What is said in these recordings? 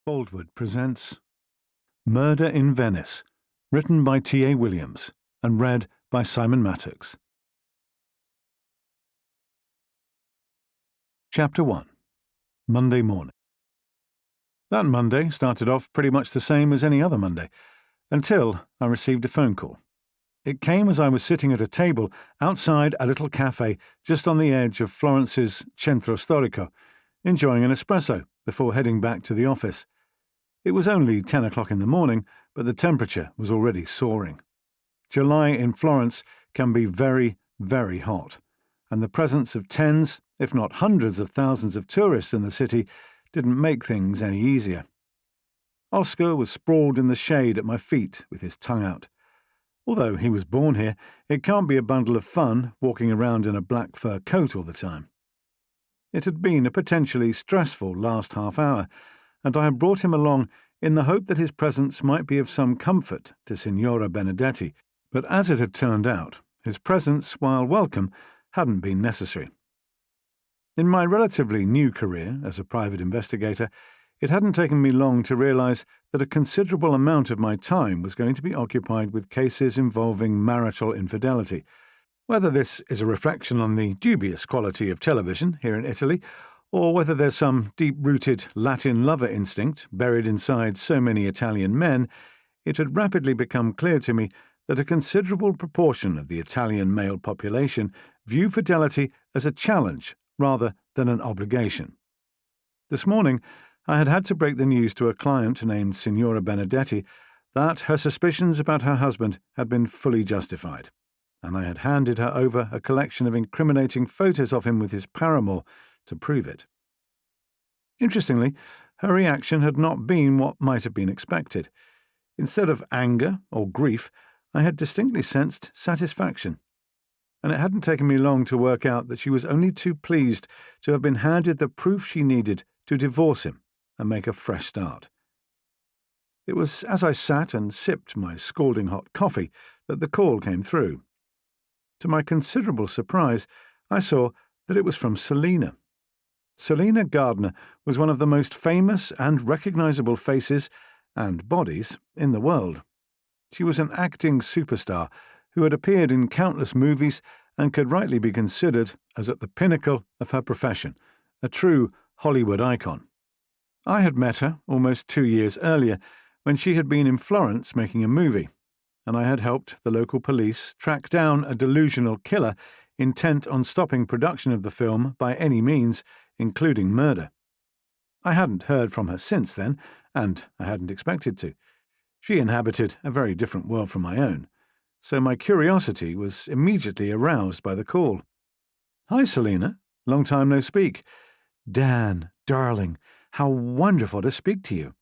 Baldwood presents Murder in Venice, written by T.A. Williams and read by Simon Mattox. Chapter 1. Monday morning. That Monday started off pretty much the same as any other Monday, until I received a phone call. It came as I was sitting at a table outside a little cafe just on the edge of Florence's Centro Storico, enjoying an espresso before heading back to the office. It was only 10 o'clock in the morning, but the temperature was already soaring. July in Florence can be very, very hot, and the presence of tens, if not hundreds of thousands of tourists in the city didn't make things any easier. Oscar was sprawled in the shade at my feet with his tongue out. Although he was born here, it can't be a bundle of fun walking around in a black fur coat all the time. It had been a potentially stressful last half hour, and I had brought him along in the hope that his presence might be of some comfort to Signora Benedetti, but as it had turned out, his presence, while welcome, hadn't been necessary. In my relatively new career as a private investigator, it hadn't taken me long to realize that a considerable amount of my time was going to be occupied with cases involving marital infidelity. Whether this is a reflection on the dubious quality of television here in Italy, or whether there's some deep-rooted Latin lover instinct buried inside so many Italian men, it had rapidly become clear to me that a considerable proportion of the Italian male population view fidelity as a challenge rather than an obligation. This morning, I had had to break the news to a client named Signora Benedetti that her suspicions about her husband had been fully justified, and I had handed her over a collection of incriminating photos of him with his paramour to prove it. Interestingly, her reaction had not been what might have been expected. Instead of anger or grief, I had distinctly sensed satisfaction, and it hadn't taken me long to work out that she was only too pleased to have been handed the proof she needed to divorce him and make a fresh start. It was as I sat and sipped my scalding hot coffee that the call came through. To my considerable surprise, I saw that it was from Selina. Selina Gardner was one of the most famous and recognizable faces and bodies in the world. She was an acting superstar who had appeared in countless movies and could rightly be considered as at the pinnacle of her profession, a true Hollywood icon. I had met her almost 2 years earlier when she had been in Florence making a movie, and I had helped the local police track down a delusional killer intent on stopping production of the film by any means, including murder. I hadn't heard from her since then, and I hadn't expected to. She inhabited a very different world from my own, so my curiosity was immediately aroused by the call. "Hi, Selina. Long time no speak. Dan, darling, how wonderful to speak to you."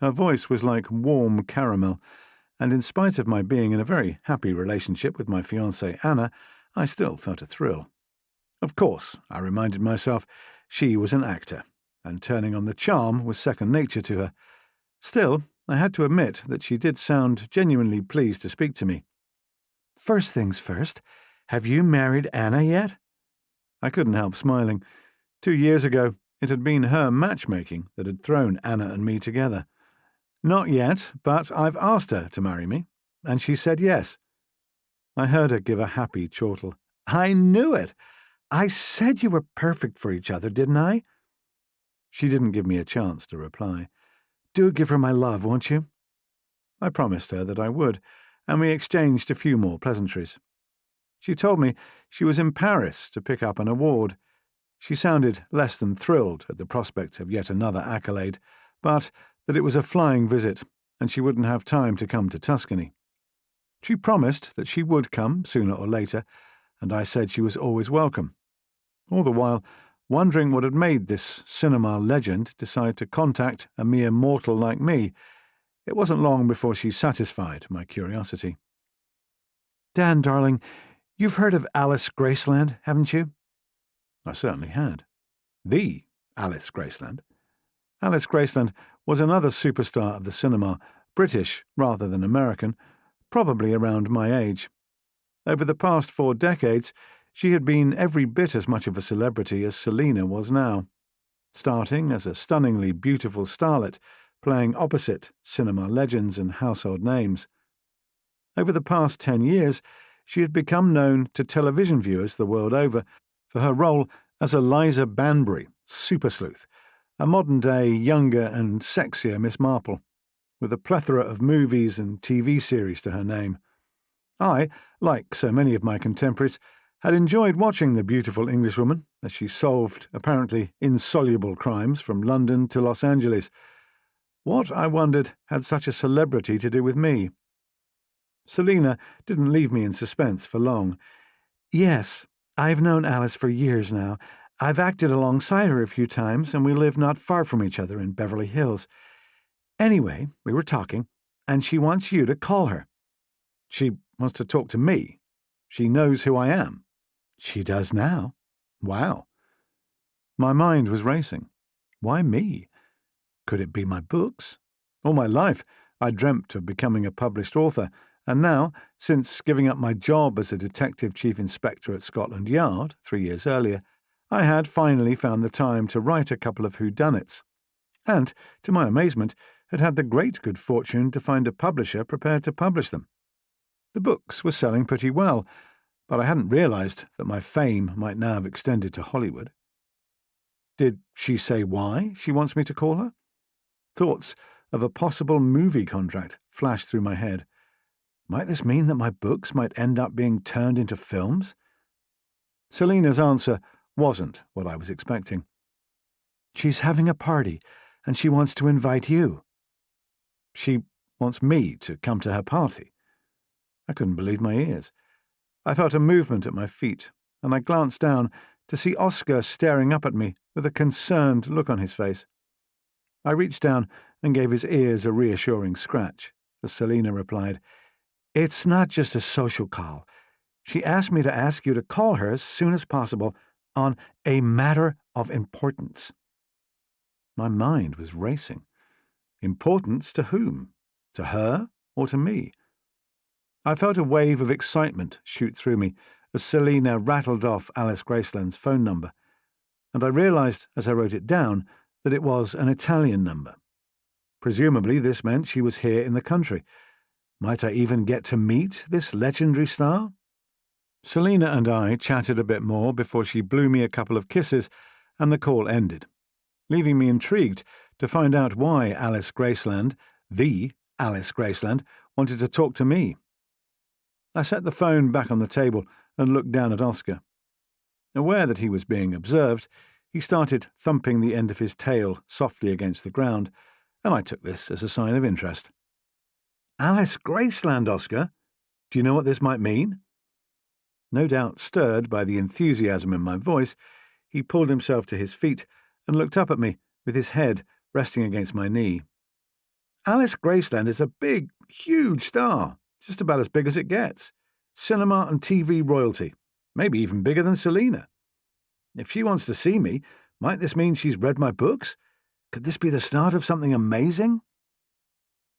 Her voice was like warm caramel, and in spite of my being in a very happy relationship with my fiancée Anna, I still felt a thrill. Of course, I reminded myself, she was an actor, and turning on the charm was second nature to her. Still, I had to admit that she did sound genuinely pleased to speak to me. "First things first, have you married Anna yet?" I couldn't help smiling. 2 years ago, it had been her matchmaking that had thrown Anna and me together. "Not yet, but I've asked her to marry me, and she said yes." I heard her give a happy chortle. "I knew it! I said you were perfect for each other, didn't I?" She didn't give me a chance to reply. "Do give her my love, won't you?" I promised her that I would, and we exchanged a few more pleasantries. She told me she was in Paris to pick up an award. She sounded less than thrilled at the prospect of yet another accolade, but that it was a flying visit, and she wouldn't have time to come to Tuscany. She promised that she would come sooner or later, and I said she was always welcome. All the while, wondering what had made this cinema legend decide to contact a mere mortal like me, it wasn't long before she satisfied my curiosity. "Dan, darling, you've heard of Alice Graceland, haven't you?" I certainly had. The Alice Graceland. Alice Graceland was another superstar of the cinema, British rather than American, probably around my age. Over the past 4 decades, she had been every bit as much of a celebrity as Selina was now. starting as a stunningly beautiful starlet, playing opposite cinema legends and household names. Over the past 10 years, she had become known to television viewers the world over for her role as Eliza Banbury, super sleuth, a modern-day, younger and sexier Miss Marple, with a plethora of movies and TV series to her name. I, like so many of my contemporaries, had enjoyed watching the beautiful Englishwoman as she solved apparently insoluble crimes from London to Los Angeles. What, I wondered, had such a celebrity to do with me? Selina didn't leave me in suspense for long. Yes, I've known Alice for years now. I've acted alongside her a few times, and we live not far from each other in Beverly Hills. Anyway, we were talking, and she wants you to call her. She wants to talk to me. She knows who I am. She does now. Wow. My mind was racing. Why me? Could it be my books? All my life, I dreamt of becoming a published author, and now, since giving up my job as a detective chief inspector at Scotland Yard 3 years earlier, I had finally found the time to write a couple of whodunits, and, to my amazement, had had the great good fortune to find a publisher prepared to publish them. The books were selling pretty well, but I hadn't realized that my fame might now have extended to Hollywood. Did she say why she wants me to call her? Thoughts of a possible movie contract flashed through my head. Might this mean that my books might end up being turned into films? Selina's answer wasn't what I was expecting. She's having a party, and she wants to invite you. She wants me to come to her party. I couldn't believe my ears. I felt a movement at my feet, and I glanced down to see Oscar staring up at me with a concerned look on his face. I reached down and gave his ears a reassuring scratch, as Selina replied, "It's not just a social call. She asked me to ask you to call her as soon as possible on a matter of importance." My mind was racing. Importance to whom? To her or to me? I felt a wave of excitement shoot through me as Selina rattled off Alice Graceland's phone number, and I realized as I wrote it down that it was an Italian number. Presumably this meant she was here in the country. Might I even get to meet this legendary star? Selina and I chatted a bit more before she blew me a couple of kisses, and the call ended, leaving me intrigued to find out why Alice Graceland, the Alice Graceland, wanted to talk to me. I set the phone back on the table and looked down at Oscar. Aware that he was being observed, he started thumping the end of his tail softly against the ground, and I took this as a sign of interest. "Alice Graceland, Oscar? Do you know what this might mean?" No doubt stirred by the enthusiasm in my voice, he pulled himself to his feet and looked up at me with his head resting against my knee. "Alice Graceland is a big, huge star, just about as big as it gets. Cinema and TV royalty, maybe even bigger than Selina. If she wants to see me, might this mean she's read my books? Could this be the start of something amazing?"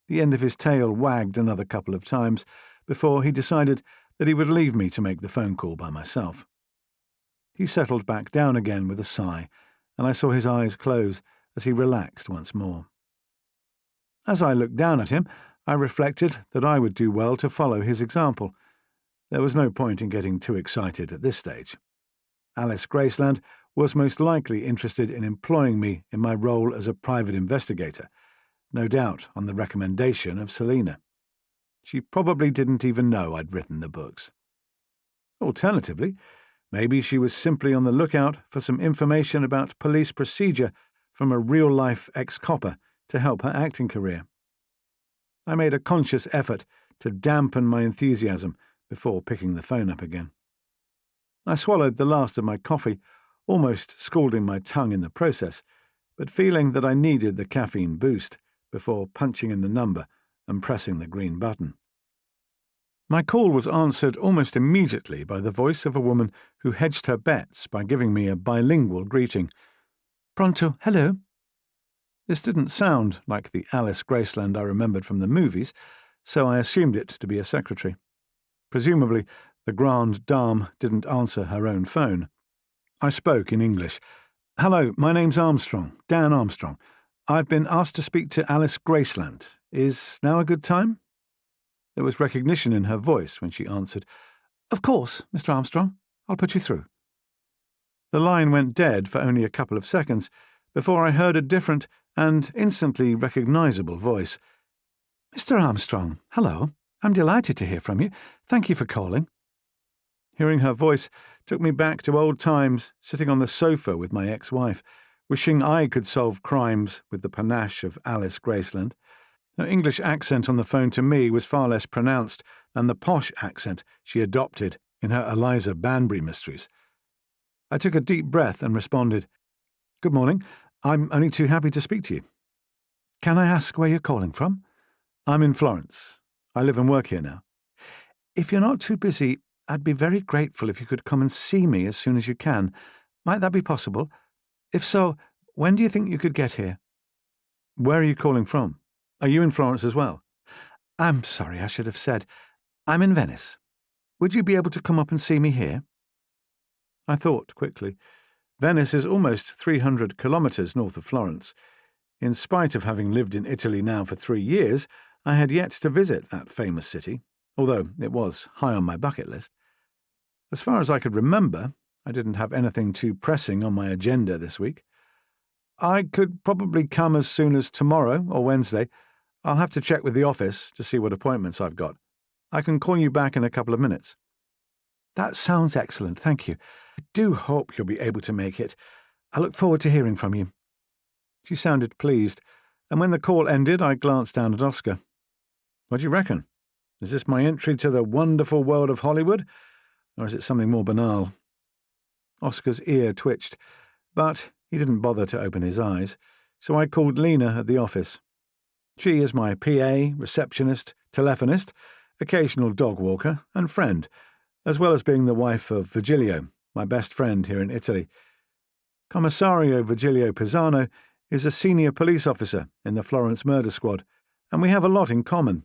The end of his tail wagged another couple of times before he decided that he would leave me to make the phone call by myself. He settled back down again with a sigh, and I saw his eyes close as he relaxed once more. As I looked down at him, I reflected that I would do well to follow his example. There was no point in getting too excited at this stage. Alice Graceland was most likely interested in employing me in my role as a private investigator, no doubt on the recommendation of Selina. She probably didn't even know I'd written the books. Alternatively, maybe she was simply on the lookout for some information about police procedure from a real-life ex-copper to help her acting career. I made a conscious effort to dampen my enthusiasm before picking the phone up again. I swallowed the last of my coffee, almost scalding my tongue in the process, but feeling that I needed the caffeine boost before punching in the number and pressing the green button. My call was answered almost immediately by the voice of a woman who hedged her bets by giving me a bilingual greeting. "Pronto, hello?" This didn't sound like the Alice Graceland I remembered from the movies, so I assumed it to be a secretary. Presumably, the grande dame didn't answer her own phone. I spoke in English. Hello, my name's Armstrong, Dan Armstrong. I've been asked to speak to Alice Graceland. Is now a good time? There was recognition in her voice when she answered, Of course, Mr. Armstrong. I'll put you through. The line went dead for only a couple of seconds before I heard a different and instantly recognizable voice. Mr. Armstrong, hello. I'm delighted to hear from you. Thank you for calling. Hearing her voice took me back to old times, sitting on the sofa with my ex-wife, wishing I could solve crimes with the panache of Alice Graceland. Her English accent on the phone to me was far less pronounced than the posh accent she adopted in her Eliza Banbury mysteries. I took a deep breath and responded, Good morning. I'm only too happy to speak to you. Can I ask where you're calling from? I'm in Florence. I live and work here now. If you're not too busy, I'd be very grateful if you could come and see me as soon as you can. Might that be possible? If so, when do you think you could get here? Where are you calling from? Are you in Florence as well? I'm sorry, I should have said. I'm in Venice. Would you be able to come up and see me here? I thought quickly. Venice is almost 300 kilometres north of Florence. In spite of having lived in Italy now for 3 years, I had yet to visit that famous city, although it was high on my bucket list. As far as I could remember, I didn't have anything too pressing on my agenda this week. I could probably come as soon as tomorrow or Wednesday. I'll have to check with the office to see what appointments I've got. I can call you back in a couple of minutes. That sounds excellent, thank you. I do hope you'll be able to make it. I look forward to hearing from you. She sounded pleased, and when the call ended, I glanced down at Oscar. What do you reckon? Is this my entry to the wonderful world of Hollywood, or is it something more banal? Oscar's ear twitched, but he didn't bother to open his eyes, so I called Lena at the office. She is my PA, receptionist, telephonist, occasional dog walker, and friend, as well as being the wife of Virgilio, my best friend here in Italy. Commissario Virgilio Pisano is a senior police officer in the Florence murder squad, and we have a lot in common.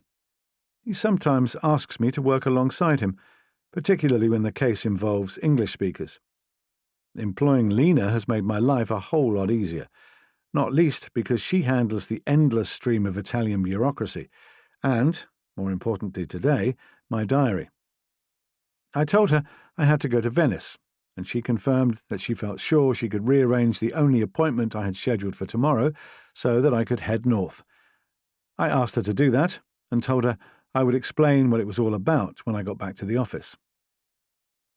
He sometimes asks me to work alongside him, particularly when the case involves English speakers. Employing Lena has made my life a whole lot easier, not least because she handles the endless stream of Italian bureaucracy and, more importantly today, my diary. I told her I had to go to Venice, and she confirmed that she felt sure she could rearrange the only appointment I had scheduled for tomorrow so that I could head north. I asked her to do that and told her I would explain what it was all about when I got back to the office.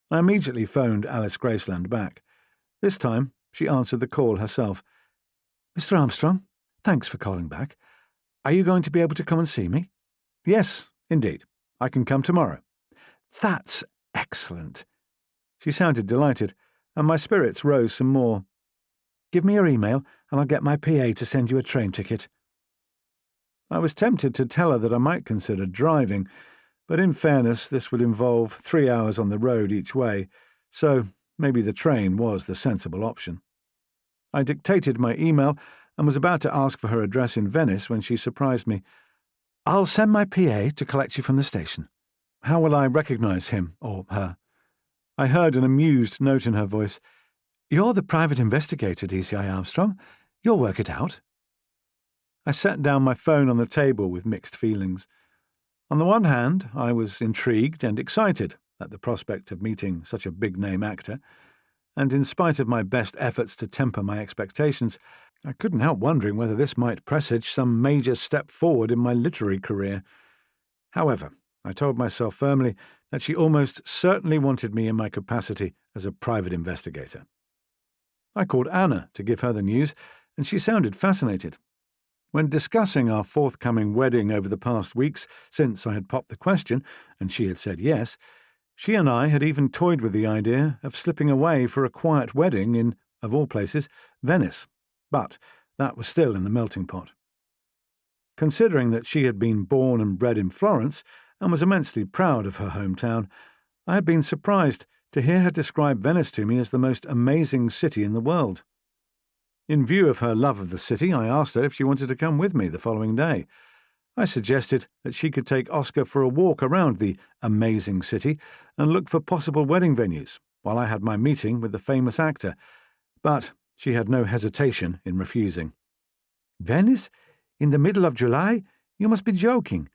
I immediately phoned Alice Graceland back. This time, she answered the call herself. Mr. Armstrong, thanks for calling back. Are you going to be able to come and see me? Yes, indeed. I can come tomorrow. That's excellent. She sounded delighted, and my spirits rose some more. Give me your email, and I'll get my PA to send you a train ticket. I was tempted to tell her that I might consider driving, but in fairness, this would involve 3 hours on the road each way, so maybe the train was the sensible option. I dictated my email and was about to ask for her address in Venice when she surprised me. I'll send my PA to collect you from the station. How will I recognize him or her? I heard an amused note in her voice. You're the private investigator, DCI Armstrong. You'll work it out. I set down my phone on the table with mixed feelings. On the one hand, I was intrigued and excited at the prospect of meeting such a big-name actor, and in spite of my best efforts to temper my expectations, I couldn't help wondering whether this might presage some major step forward in my literary career. However, I told myself firmly that she almost certainly wanted me in my capacity as a private investigator. I called Anna to give her the news, and she sounded fascinated. When discussing our forthcoming wedding over the past weeks, since I had popped the question, and she had said yes, she and I had even toyed with the idea of slipping away for a quiet wedding in, of all places, Venice. But that was still in the melting pot. Considering that she had been born and bred in Florence and was immensely proud of her hometown, I had been surprised to hear her describe Venice to me as the most amazing city in the world. In view of her love of the city, I asked her if she wanted to come with me the following day. I suggested that she could take Oscar for a walk around the amazing city and look for possible wedding venues while I had my meeting with the famous actor, but She had no hesitation in refusing. "Venice? In the middle of July? You must be joking.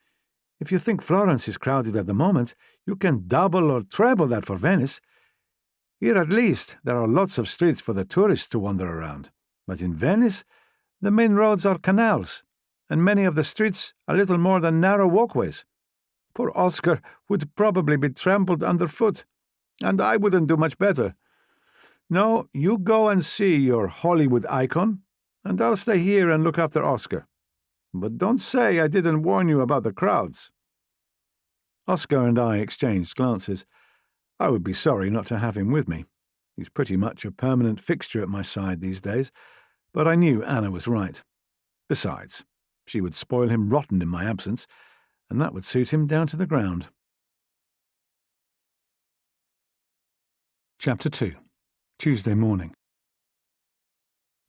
If you think Florence is crowded at the moment, you can double or treble that for Venice. Here at least there are lots of streets for the tourists to wander around. But in Venice, the main roads are canals, and many of the streets are little more than narrow walkways. Poor Oscar would probably be trampled underfoot, and I wouldn't do much better. No, you go and see your Hollywood icon, and I'll stay here and look after Oscar. But don't say I didn't warn you about the crowds." Oscar and I exchanged glances. I would be sorry not to have him with me. He's pretty much a permanent fixture at my side these days, but I knew Anna was right. Besides, she would spoil him rotten in my absence, and that would suit him down to the ground. Chapter 2. Tuesday morning.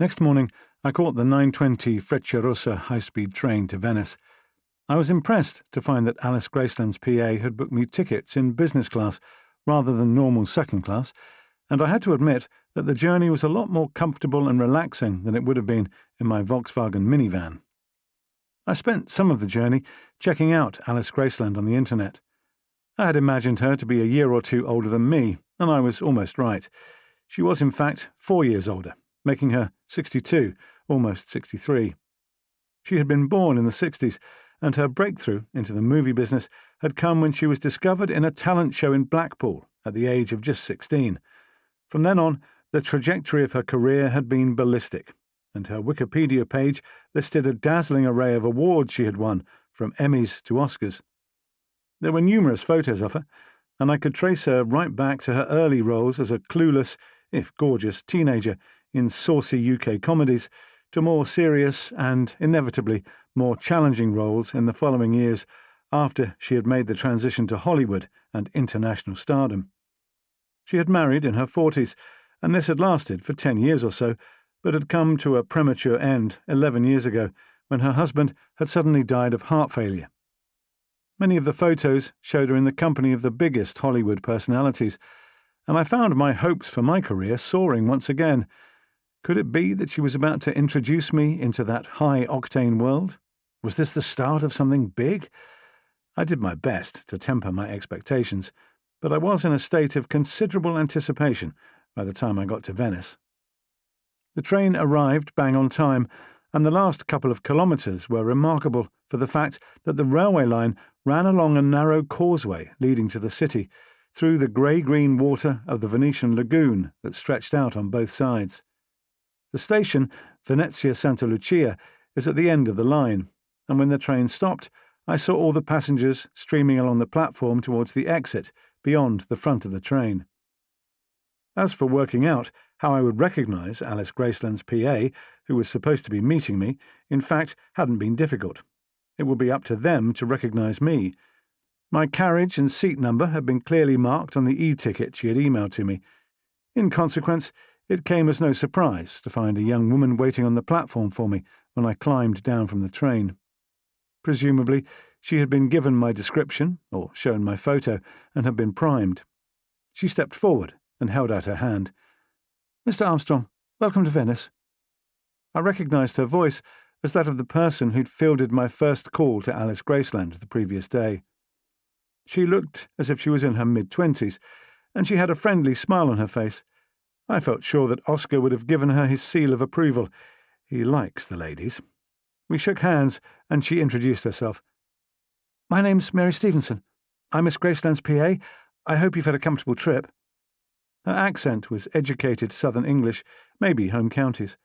Next morning, I caught the 9:20 Frecciarossa high-speed train to Venice. I was impressed to find that Alice Graceland's PA had booked me tickets in business class rather than normal second class, and I had to admit that the journey was a lot more comfortable and relaxing than it would have been in my Volkswagen minivan. I spent some of the journey checking out Alice Graceland on the internet. I had imagined her to be a year or two older than me, and I was almost right. She was, in fact, 4 years older, making her 62, almost 63. She had been born in the 60s, and her breakthrough into the movie business had come when she was discovered in a talent show in Blackpool at the age of just 16. From then on, the trajectory of her career had been ballistic, and her Wikipedia page listed a dazzling array of awards she had won, from Emmys to Oscars. There were numerous photos of her, and I could trace her right back to her early roles as a clueless, if gorgeous, teenager in saucy UK comedies, to more serious and, inevitably, more challenging roles in the following years after she had made the transition to Hollywood and international stardom. She had married in her 40s, and this had lasted for 10 years or so, but had come to a premature end 11 years ago when her husband had suddenly died of heart failure. Many of the photos showed her in the company of the biggest Hollywood personalities, and I found my hopes for my career soaring once again. Could it be that she was about to introduce me into that high-octane world? Was this the start of something big? I did my best to temper my expectations, but I was in a state of considerable anticipation by the time I got to Venice. The train arrived bang on time, and the last couple of kilometres were remarkable for the fact that the railway line ran along a narrow causeway leading to the city, through the grey-green water of the Venetian lagoon that stretched out on both sides. The station, Venezia Santa Lucia, is at the end of the line, and when the train stopped, I saw all the passengers streaming along the platform towards the exit, beyond the front of the train. As for working out how I would recognise Alice Graceland's PA, who was supposed to be meeting me, in fact, hadn't been difficult. It would be up to them to recognise me. My carriage and seat number had been clearly marked on the e-ticket she had emailed to me. In consequence, it came as no surprise to find a young woman waiting on the platform for me when I climbed down from the train. Presumably, she had been given my description, or shown my photo, and had been primed. She stepped forward and held out her hand. "Mr. Armstrong, welcome to Venice." I recognised her voice as that of the person who'd fielded my first call to Alice Graceland the previous day. She looked as if she was in her mid-20s, and she had a friendly smile on her face. I felt sure that Oscar would have given her his seal of approval. He likes the ladies. We shook hands, and she introduced herself. "My name's Mary Stevenson. I'm Miss Graceland's PA. I hope you've had a comfortable trip." Her accent was educated Southern English, maybe home counties.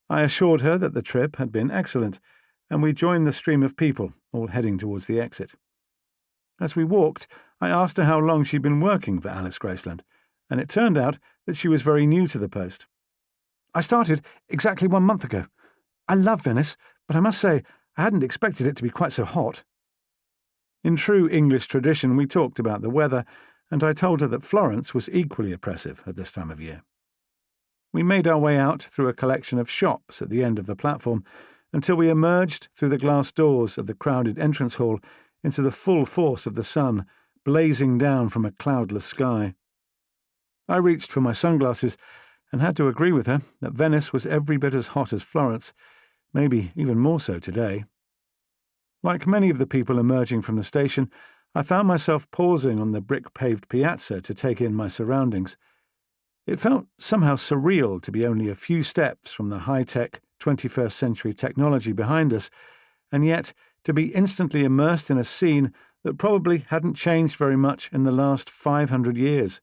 I assured her that the trip had been excellent, and we joined the stream of people, all heading towards the exit. As we walked, I asked her how long she'd been working for Alice Graceland, and it turned out that she was very new to the post. "I started exactly 1 month ago. I love Venice, but I must say I hadn't expected it to be quite so hot." In true English tradition, we talked about the weather, and I told her that Florence was equally oppressive at this time of year. We made our way out through a collection of shops at the end of the platform until we emerged through the glass doors of the crowded entrance hall into the full force of the sun, blazing down from a cloudless sky. I reached for my sunglasses, and had to agree with her that Venice was every bit as hot as Florence, maybe even more so today. Like many of the people emerging from the station, I found myself pausing on the brick-paved piazza to take in my surroundings. It felt somehow surreal to be only a few steps from the high-tech 21st century technology behind us, and yet to be instantly immersed in a scene that probably hadn't changed very much in the last 500 years.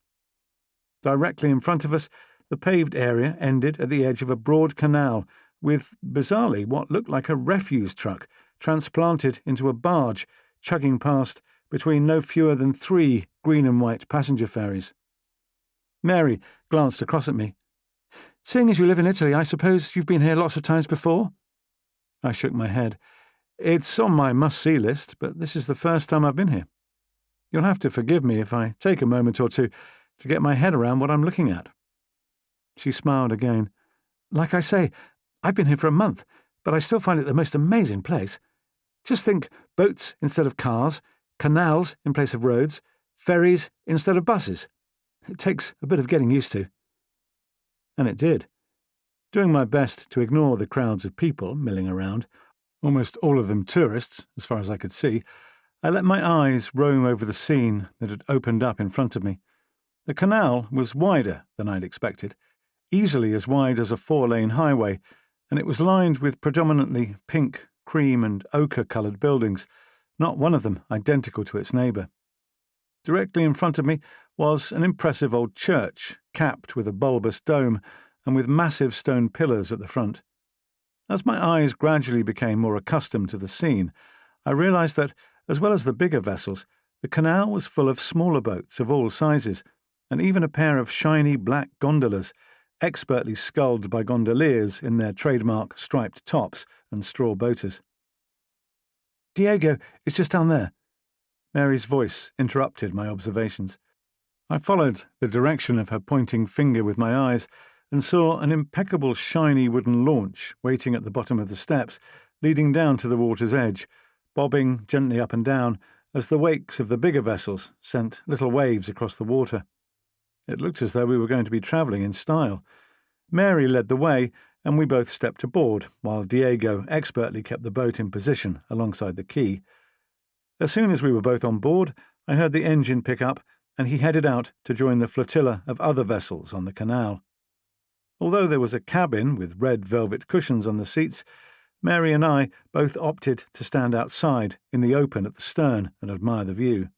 Directly in front of us, the paved area ended at the edge of a broad canal with, bizarrely, what looked like a refuse truck transplanted into a barge, chugging past between no fewer than 3 green and white passenger ferries. Mary glanced across at me. "Seeing as you live in Italy, I suppose you've been here lots of times before?" I shook my head. "It's on my must-see list, but this is the first time I've been here. You'll have to forgive me if I take a moment or two to get my head around what I'm looking at." She smiled again. "Like I say, I've been here for a month, but I still find it the most amazing place. Just think, boats instead of cars, canals in place of roads, ferries instead of buses. It takes a bit of getting used to." And it did. Doing my best to ignore the crowds of people milling around, almost all of them tourists, as far as I could see, I let my eyes roam over the scene that had opened up in front of me. The canal was wider than I'd expected, easily as wide as a 4-lane highway, and it was lined with predominantly pink, cream and ochre-coloured buildings, not one of them identical to its neighbour. Directly in front of me was an impressive old church, capped with a bulbous dome and with massive stone pillars at the front. As my eyes gradually became more accustomed to the scene, I realised that, as well as the bigger vessels, the canal was full of smaller boats of all sizes, and even a pair of shiny black gondolas, expertly sculled by gondoliers in their trademark striped tops and straw boaters. "Diego is just down there." Mary's voice interrupted my observations. I followed the direction of her pointing finger with my eyes and saw an impeccable shiny wooden launch waiting at the bottom of the steps, leading down to the water's edge, bobbing gently up and down as the wakes of the bigger vessels sent little waves across the water. It looked as though we were going to be travelling in style. Mary led the way, and we both stepped aboard, while Diego expertly kept the boat in position alongside the quay. As soon as we were both on board, I heard the engine pick up, and he headed out to join the flotilla of other vessels on the canal. Although there was a cabin with red velvet cushions on the seats, Mary and I both opted to stand outside in the open at the stern and admire the view.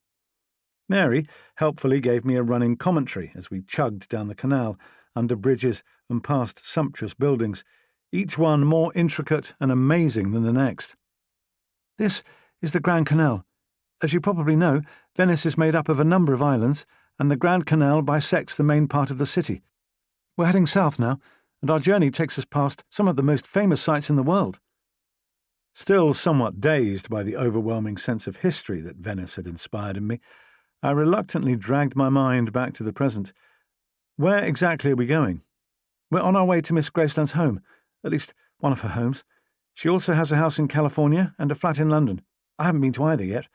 Mary helpfully gave me a running commentary as we chugged down the canal, under bridges and past sumptuous buildings, each one more intricate and amazing than the next. "This is the Grand Canal. As you probably know, Venice is made up of a number of islands, and the Grand Canal bisects the main part of the city. We're heading south now, and our journey takes us past some of the most famous sites in the world." Still somewhat dazed by the overwhelming sense of history that Venice had inspired in me, I reluctantly dragged my mind back to the present. "Where exactly are we going?" "We're on our way to Miss Graceland's home, at least one of her homes. She also has a house in California and a flat in London. I haven't been to either yet,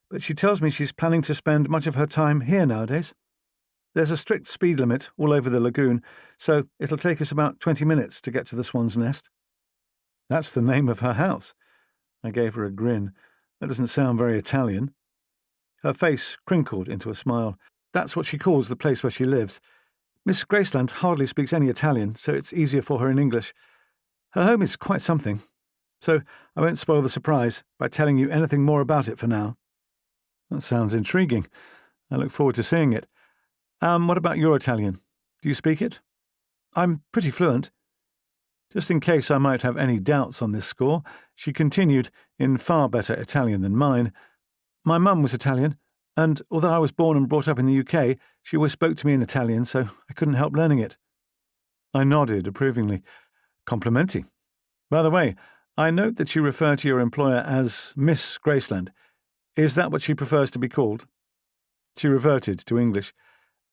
but she tells me she's planning to spend much of her time here nowadays. There's a strict speed limit all over the lagoon, so it'll take us about 20 minutes to get to the Swan's Nest." "That's the name of her house." I gave her a grin. "That doesn't sound very Italian." Her face crinkled into a smile. "That's what she calls the place where she lives. Miss Graceland hardly speaks any Italian, so it's easier for her in English. Her home is quite something, so I won't spoil the surprise by telling you anything more about it for now." "That sounds intriguing. I look forward to seeing it. What about your Italian? Do you speak it?" "I'm pretty fluent." Just in case I might have any doubts on this score, she continued, in far better Italian than mine, "My mum was Italian, and although I was born and brought up in the UK, she always spoke to me in Italian, so I couldn't help learning it." I nodded approvingly. "Complimenti. By the way, I note that you refer to your employer as Miss Graceland. Is that what she prefers to be called?" She reverted to English.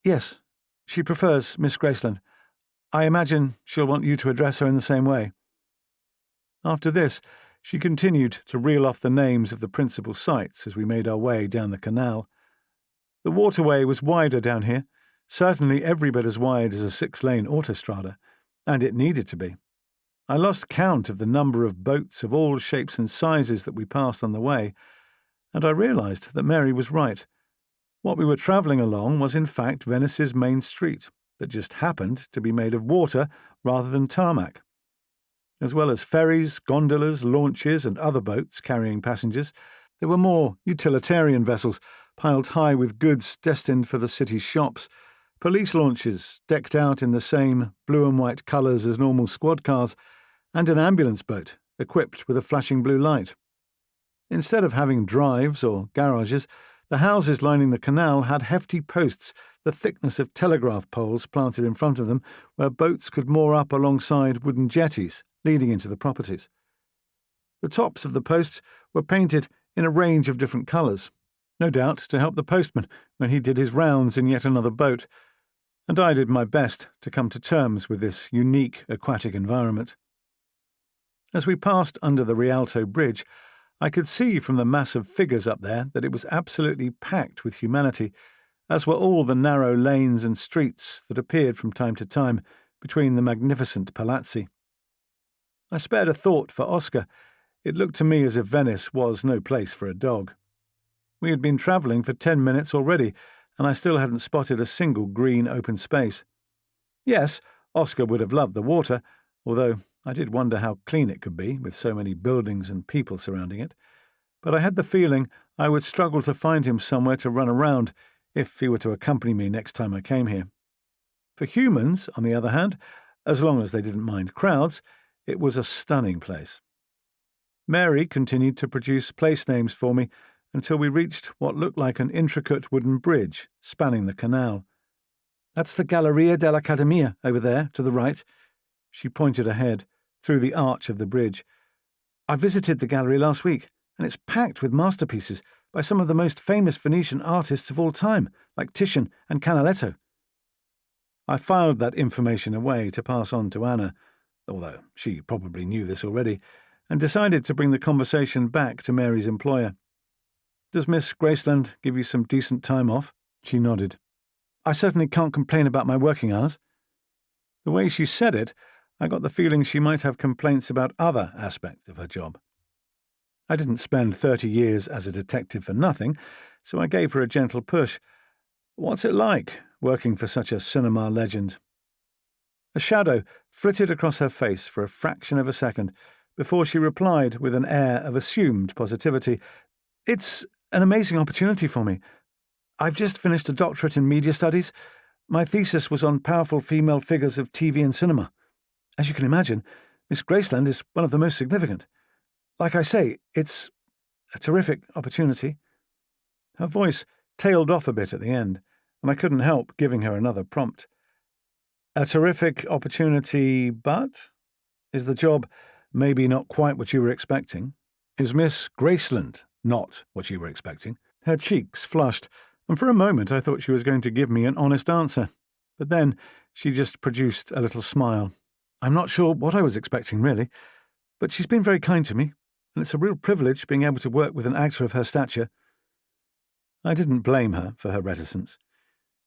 "Yes, she prefers Miss Graceland. I imagine she'll want you to address her in the same way." After this, she continued to reel off the names of the principal sites as we made our way down the canal. The waterway was wider down here, certainly every bit as wide as a 6-lane autostrada, and it needed to be. I lost count of the number of boats of all shapes and sizes that we passed on the way, and I realised that Mary was right. What we were travelling along was in fact Venice's main street, that just happened to be made of water rather than tarmac. As well as ferries, gondolas, launches, and other boats carrying passengers, there were more utilitarian vessels piled high with goods destined for the city's shops, police launches decked out in the same blue and white colours as normal squad cars, and an ambulance boat equipped with a flashing blue light. Instead of having drives or garages, the houses lining the canal had hefty posts the thickness of telegraph poles planted in front of them, where boats could moor up alongside wooden jetties leading into the properties. The tops of the posts were painted in a range of different colours, no doubt to help the postman when he did his rounds in yet another boat, and I did my best to come to terms with this unique aquatic environment. As we passed under the Rialto Bridge, I could see from the mass of figures up there that it was absolutely packed with humanity, as were all the narrow lanes and streets that appeared from time to time between the magnificent palazzi. I spared a thought for Oscar. It looked to me as if Venice was no place for a dog. We had been travelling for 10 minutes already, and I still hadn't spotted a single green open space. Yes, Oscar would have loved the water, although I did wonder how clean it could be with so many buildings and people surrounding it. But I had the feeling I would struggle to find him somewhere to run around if he were to accompany me next time I came here. For humans, on the other hand, as long as they didn't mind crowds, it was a stunning place. Mary continued to produce place names for me until we reached what looked like an intricate wooden bridge spanning the canal. "That's the Galleria dell'Accademia over there, to the right." She pointed ahead, through the arch of the bridge. "I visited the gallery last week, and it's packed with masterpieces by some of the most famous Venetian artists of all time, like Titian and Canaletto." I filed that information away to pass on to Anna, although she probably knew this already, and decided to bring the conversation back to Mary's employer. "Does Miss Graceland give you some decent time off?" She nodded. "I certainly can't complain about my working hours." The way she said it, I got the feeling she might have complaints about other aspects of her job. I didn't spend 30 years as a detective for nothing, so I gave her a gentle push. "What's it like, working for such a cinema legend?" A shadow flitted across her face for a fraction of a second before she replied with an air of assumed positivity, "It's an amazing opportunity for me. I've just finished a doctorate in media studies. My thesis was on powerful female figures of TV and cinema. As you can imagine, Miss Graceland is one of the most significant. Like I say, it's a terrific opportunity." Her voice tailed off a bit at the end, and I couldn't help giving her another prompt. "A terrific opportunity, but? Is the job maybe not quite what you were expecting? Is Miss Graceland not what you were expecting?" Her cheeks flushed, and for a moment I thought she was going to give me an honest answer. But then she just produced a little smile. "I'm not sure what I was expecting, really, but she's been very kind to me, and it's a real privilege being able to work with an actor of her stature." I didn't blame her for her reticence.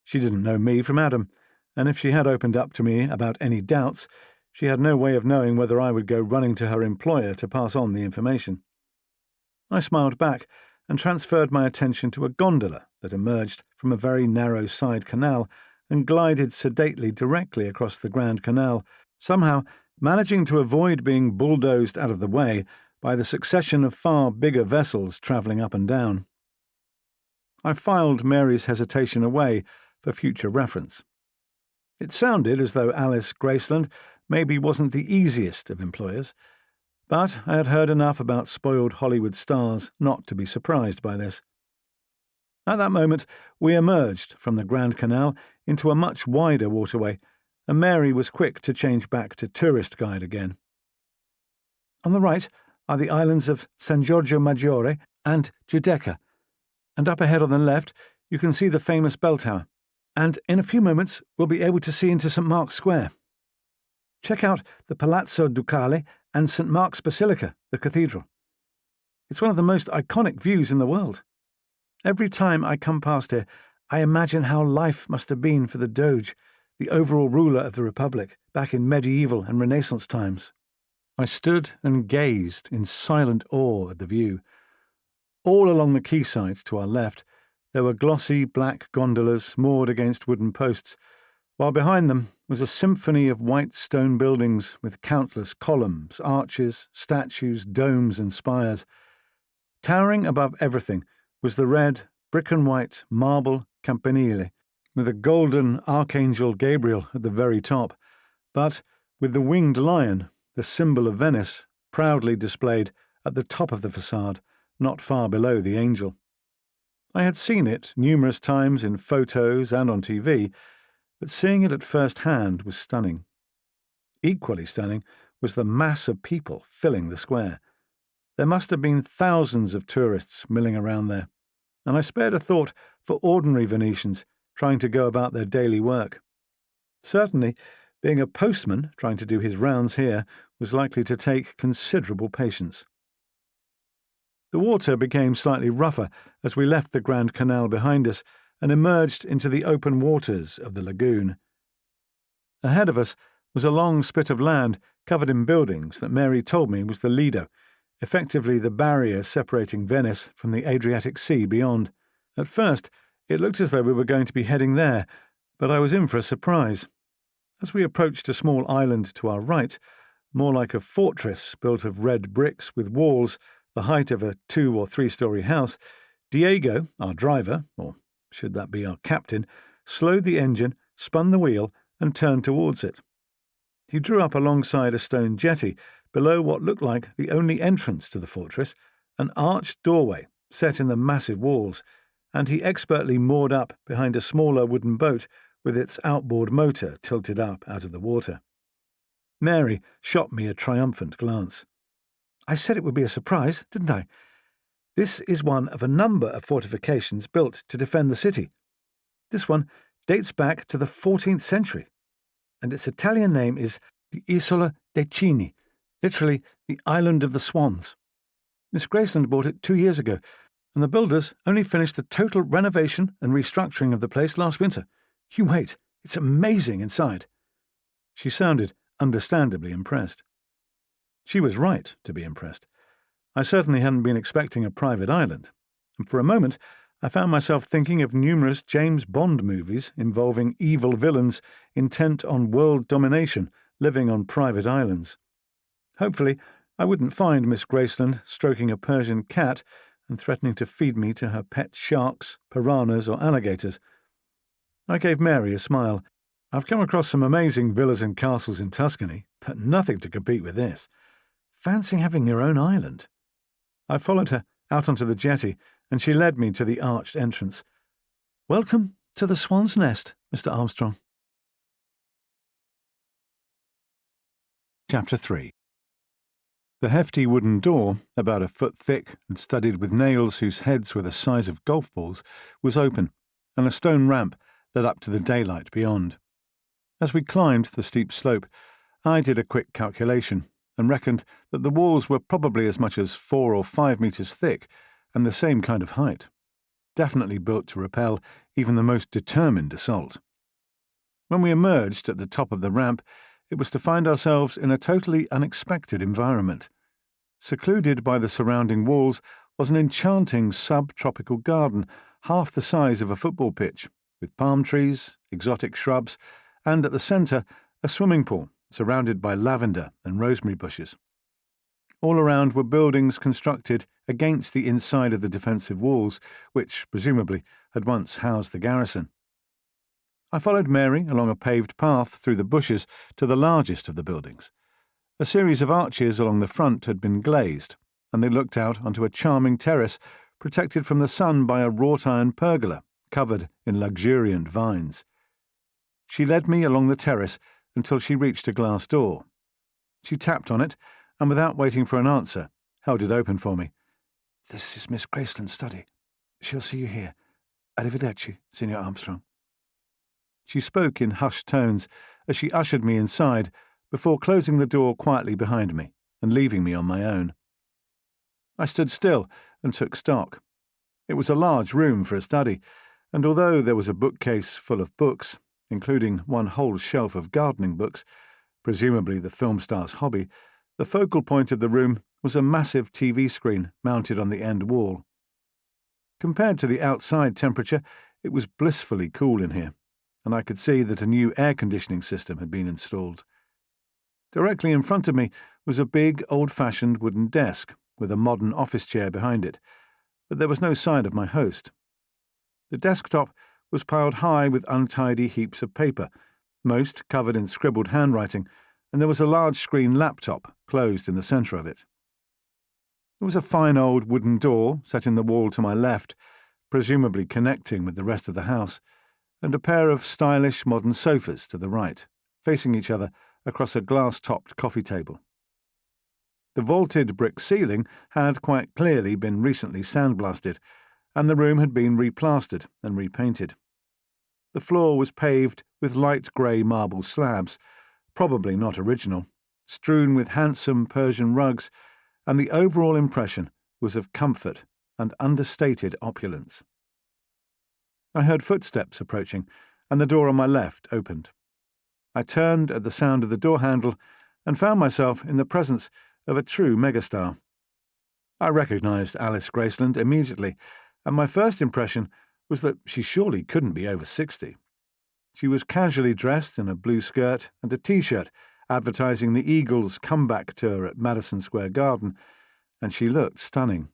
She didn't know me from Adam, and if she had opened up to me about any doubts, she had no way of knowing whether I would go running to her employer to pass on the information. I smiled back and transferred my attention to a gondola that emerged from a very narrow side canal and glided sedately directly across the Grand Canal, somehow managing to avoid being bulldozed out of the way by the succession of far bigger vessels travelling up and down. I filed Mary's hesitation away for future reference. It sounded as though Alice Graceland maybe wasn't the easiest of employers, but I had heard enough about spoiled Hollywood stars not to be surprised by this. At that moment, we emerged from the Grand Canal into a much wider waterway, and Mary was quick to change back to tourist guide again. "On the right are the islands of San Giorgio Maggiore and Giudecca, and up ahead on the left you can see the famous bell tower, and in a few moments we'll be able to see into St. Mark's Square. Check out the Palazzo Ducale and St. Mark's Basilica, the cathedral. It's one of the most iconic views in the world. Every time I come past here, I imagine how life must have been for the Doge, the overall ruler of the Republic, back in medieval and Renaissance times. I stood and gazed in silent awe at the view. All along the quayside to our left, there were glossy black gondolas moored against wooden posts, while behind them was a symphony of white stone buildings with countless columns, arches, statues, domes and spires. Towering above everything was the red, brick-and-white marble campanile, with a golden Archangel Gabriel at the very top, but with the winged lion, the symbol of Venice, proudly displayed at the top of the facade, not far below the angel. I had seen it numerous times in photos and on TV, but seeing it at first hand was stunning. Equally stunning was the mass of people filling the square. There must have been thousands of tourists milling around there, and I spared a thought for ordinary Venetians trying to go about their daily work. Certainly, being a postman trying to do his rounds here was likely to take considerable patience. The water became slightly rougher as we left the Grand Canal behind us and emerged into the open waters of the lagoon. Ahead of us was a long spit of land covered in buildings that Mary told me was the Lido, effectively the barrier separating Venice from the Adriatic Sea beyond. At first, it looked as though we were going to be heading there, but I was in for a surprise. As we approached a small island to our right, more like a fortress built of red bricks with walls the height of a 2- or 3-story house, Diego, our driver, or should that be our captain, slowed the engine, spun the wheel, and turned towards it. He drew up alongside a stone jetty below what looked like the only entrance to the fortress, an arched doorway set in the massive walls, and he expertly moored up behind a smaller wooden boat with its outboard motor tilted up out of the water. Mary shot me a triumphant glance. I said it would be a surprise, didn't I? This is one of a number of fortifications built to defend the city. This one dates back to the 14th century, and its Italian name is the Isola dei Cigni, literally the Island of the Swans. Miss Graceland bought it 2 years ago, and the builders only finished the total renovation and restructuring of the place last winter. You wait, it's amazing inside. She sounded understandably impressed. She was right to be impressed. I certainly hadn't been expecting a private island, and for a moment I found myself thinking of numerous James Bond movies involving evil villains intent on world domination living on private islands. Hopefully, I wouldn't find Miss Graceland stroking a Persian cat and threatening to feed me to her pet sharks, piranhas, or alligators. I gave Mary a smile. I've come across some amazing villas and castles in Tuscany, but nothing to compete with this. Fancy having your own island. I followed her out onto the jetty, and she led me to the arched entrance. Welcome to the Swan's Nest, Mr. Armstrong. Chapter 3. The hefty wooden door, about a foot thick and studded with nails whose heads were the size of golf balls, was open, and a stone ramp led up to the daylight beyond. As we climbed the steep slope, I did a quick calculation and reckoned that the walls were probably as much as 4 or 5 meters thick and the same kind of height. Definitely built to repel even the most determined assault. When we emerged at the top of the ramp, it was to find ourselves in a totally unexpected environment. Secluded by the surrounding walls was an enchanting subtropical garden, half the size of a football pitch, with palm trees, exotic shrubs, and at the centre, a swimming pool surrounded by lavender and rosemary bushes. All around were buildings constructed against the inside of the defensive walls, which, presumably, had once housed the garrison. I followed Mary along a paved path through the bushes to the largest of the buildings. A series of arches along the front had been glazed, and they looked out onto a charming terrace protected from the sun by a wrought-iron pergola covered in luxuriant vines. She led me along the terrace until she reached a glass door. She tapped on it, and without waiting for an answer, held it open for me. "This is Miss Graceland's study. She'll see you here. Arrivederci, Signor Armstrong." She spoke in hushed tones as she ushered me inside before closing the door quietly behind me and leaving me on my own. I stood still and took stock. It was a large room for a study, and although there was a bookcase full of books, including one whole shelf of gardening books, presumably the film star's hobby, the focal point of the room was a massive TV screen mounted on the end wall. Compared to the outside temperature, it was blissfully cool in here, and I could see that a new air conditioning system had been installed. Directly in front of me was a big, old-fashioned wooden desk with a modern office chair behind it, but there was no sign of my host. The desktop was piled high with untidy heaps of paper, most covered in scribbled handwriting, and there was a large-screen laptop closed in the centre of it. There was a fine old wooden door set in the wall to my left, presumably connecting with the rest of the house, and a pair of stylish modern sofas to the right, facing each other across a glass-topped coffee table. The vaulted brick ceiling had quite clearly been recently sandblasted, and the room had been replastered and repainted. The floor was paved with light grey marble slabs, probably not original, strewn with handsome Persian rugs, and the overall impression was of comfort and understated opulence. I heard footsteps approaching, and the door on my left opened. I turned at the sound of the door handle and found myself in the presence of a true megastar. I recognised Alice Graceland immediately, and my first impression was that she surely couldn't be over 60. She was casually dressed in a blue skirt and a T-shirt advertising the Eagles' comeback tour at Madison Square Garden, and she looked stunning.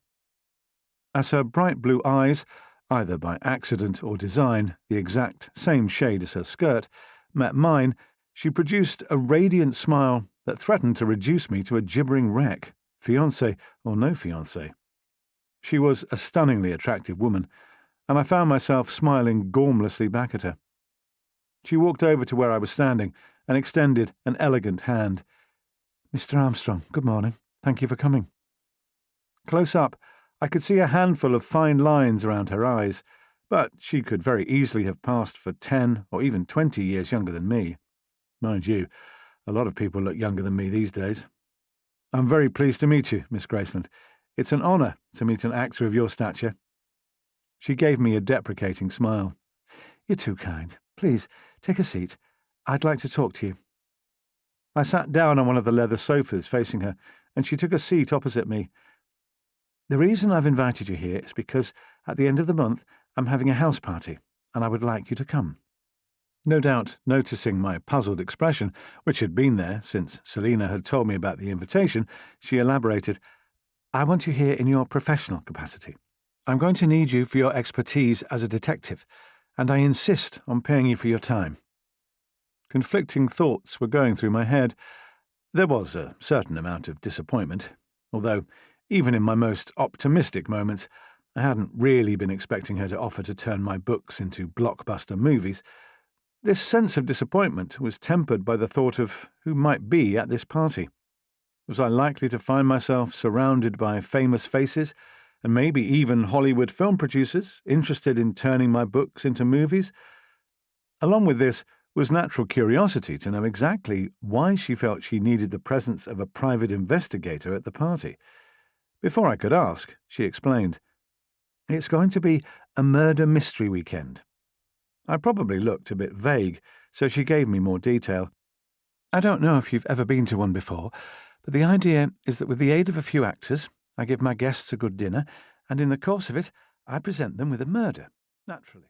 As her bright blue eyes, either by accident or design, the exact same shade as her skirt, met mine, she produced a radiant smile that threatened to reduce me to a gibbering wreck, fiancé or no fiancé. She was a stunningly attractive woman, and I found myself smiling gormlessly back at her. She walked over to where I was standing and extended an elegant hand. "Mr. Armstrong, good morning. Thank you for coming." Close up, I could see a handful of fine lines around her eyes, but she could very easily have passed for 10 or even 20 years younger than me. Mind you, a lot of people look younger than me these days. "I'm very pleased to meet you, Miss Graceland. It's an honour to meet an actor of your stature." She gave me a deprecating smile. "You're too kind. Please, take a seat. I'd like to talk to you." I sat down on one of the leather sofas facing her, and she took a seat opposite me. "The reason I've invited you here is because at the end of the month I'm having a house party, and I would like you to come." No doubt noticing my puzzled expression, which had been there since Selina had told me about the invitation, she elaborated, "I want you here in your professional capacity. I'm going to need you for your expertise as a detective, and I insist on paying you for your time." Conflicting thoughts were going through my head. There was a certain amount of disappointment, although, even in my most optimistic moments, I hadn't really been expecting her to offer to turn my books into blockbuster movies. This sense of disappointment was tempered by the thought of who might be at this party. Was I likely to find myself surrounded by famous faces, and maybe even Hollywood film producers interested in turning my books into movies? Along with this was natural curiosity to know exactly why she felt she needed the presence of a private investigator at the party. Before I could ask, she explained, "It's going to be a murder mystery weekend." I probably looked a bit vague, so she gave me more detail. "I don't know if you've ever been to one before, but the idea is that with the aid of a few actors, I give my guests a good dinner, and in the course of it, I present them with a murder, naturally."